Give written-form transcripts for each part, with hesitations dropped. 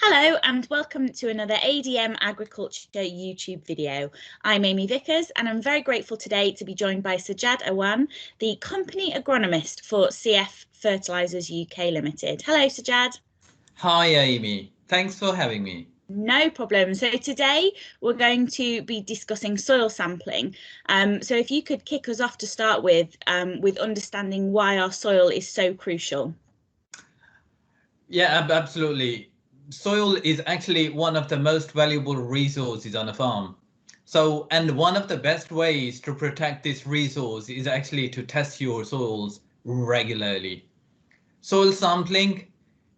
Hello and welcome to another ADM Agriculture YouTube video. I'm Amy Vickers and I'm very grateful today to be joined by Sajjad Awan, the company agronomist for CF Fertilisers UK Limited. Hello Sajjad. Hi Amy, thanks for having me. No problem. So today we're going to be discussing soil sampling. So if you could kick us off to start with understanding why our soil is so crucial. Yeah, absolutely. Soil is actually one of the most valuable resources on a farm. And one of the best ways to protect this resource is actually to test your soils regularly. Soil sampling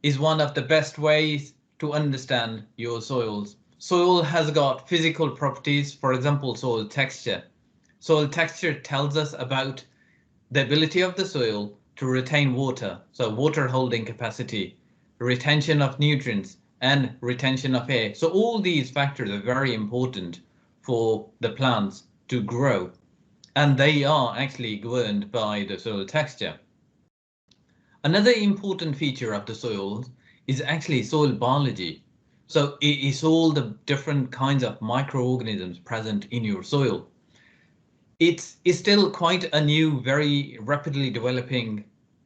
is one of the best ways to understand your soils. Soil has got physical properties, for example, soil texture. Soil texture tells us about the ability of the soil to retain water, so water holding capacity, retention of nutrients and retention of air. So all these factors are very important for the plants to grow, and they are actually governed by the soil texture. Another important feature of the soil is actually soil biology. So it is all the different kinds of microorganisms present in your soil. It's still quite a new, very rapidly developing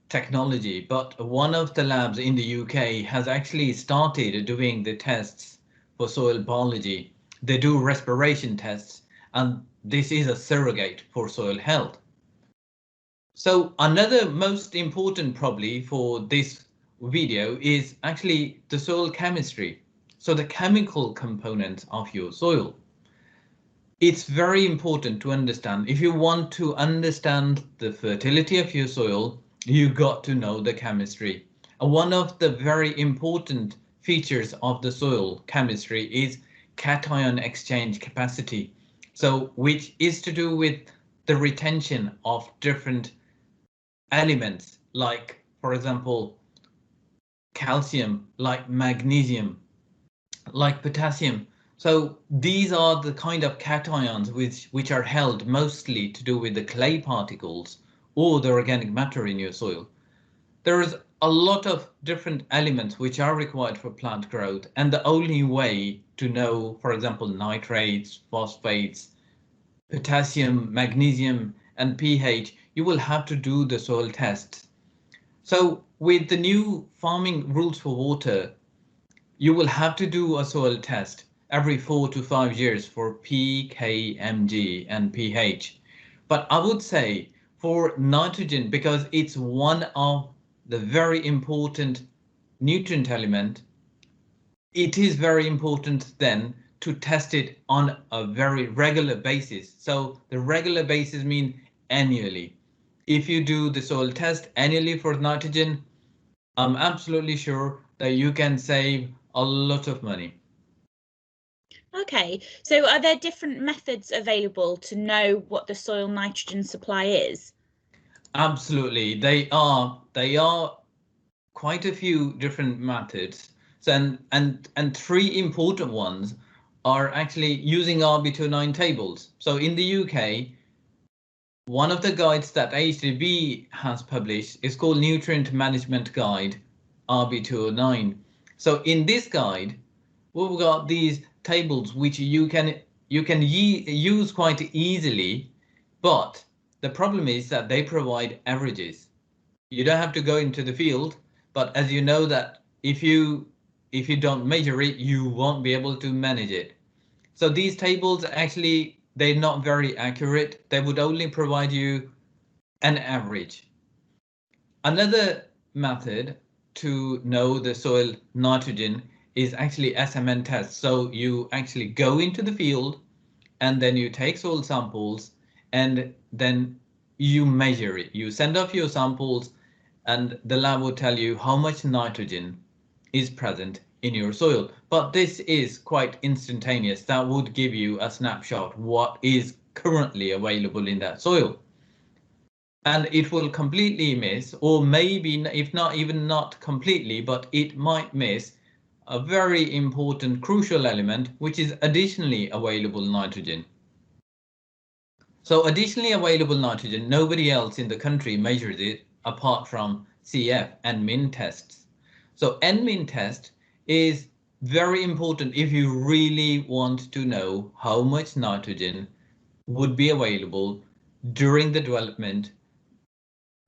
technology, but one of the labs in the UK has actually started doing the tests for soil biology. They do respiration tests, and this is a surrogate for soil health. So another most important probably for this video is actually the soil chemistry. So the chemical components of your soil. It's very important to understand. If you want to understand the fertility of your soil, you got to know the chemistry. One of the very important features of the soil chemistry is cation exchange capacity. So which is to do with the retention of different elements, like, for example, calcium, like magnesium, like potassium. So these are the kind of cations which are held mostly to do with the clay particles or the organic matter in your soil. There is a lot of different elements which are required for plant growth, and the only way to know, for example, nitrates, phosphates, potassium, magnesium and pH, you will have to do the soil tests. So with the new farming rules for water, you will have to do a soil test every 4 to 5 years for P, K, Mg and pH. But I would say for nitrogen, because it's one of the very important nutrient element, it is very important then to test it on a very regular basis. So the regular basis mean annually. If you do the soil test annually for nitrogen, I'm absolutely sure that you can save a lot of money. Okay, so are there different methods available to know what the soil nitrogen supply is? Absolutely, they are quite a few different methods. So and three important ones are actually using RB29 tables. So in the UK, one of the guides that HDB has published is called Nutrient Management Guide RB209. So in this guide, we've got these tables which you can use quite easily, but the problem is that they provide averages. You don't have to go into the field, but as you know that if you don't measure it, you won't be able to manage it. So these tables actually, they're not very accurate. They would only provide you an average. Another method to know the soil nitrogen is actually SMN test. So you actually go into the field and then you take soil samples and then you measure it. You send off your samples and the lab will tell you how much nitrogen is present in your soil. But this is quite instantaneous. That would give you a snapshot what is currently available in that soil. And it will completely miss, or maybe if not even not completely, but it might miss a very important crucial element, which is additionally available nitrogen. So additionally available nitrogen, nobody else in the country measures it apart from CF and MIN tests. So N-min test is very important if you really want to know how much nitrogen would be available during the development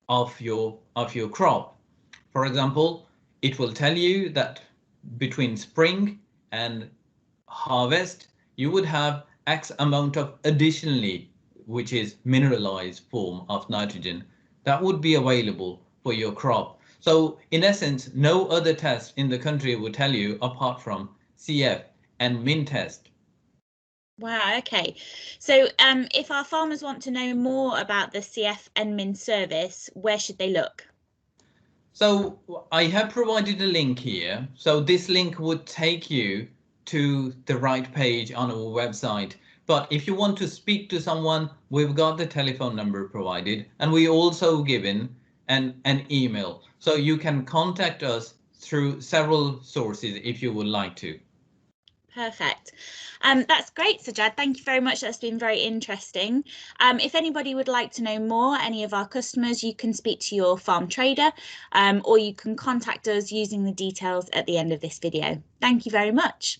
of your crop. For example, it will tell you that between spring and harvest, you would have X amount of additionally, which is mineralized form of nitrogen, that would be available for your crop. So in essence, no other test in the country would tell you apart from CF and MIN test. Wow, okay. So if our farmers want to know more about the CF and MIN service, where should they look? So I have provided a link here. So this link would take you to the right page on our website. But if you want to speak to someone, we've got the telephone number provided, and we also given an email. So you can contact us through several sources if you would like to. Perfect. That's great, Sajjad. Thank you very much. That's been very interesting. If anybody would like to know more, any of our customers, you can speak to your farm trader, or you can contact us using the details at the end of this video. Thank you very much.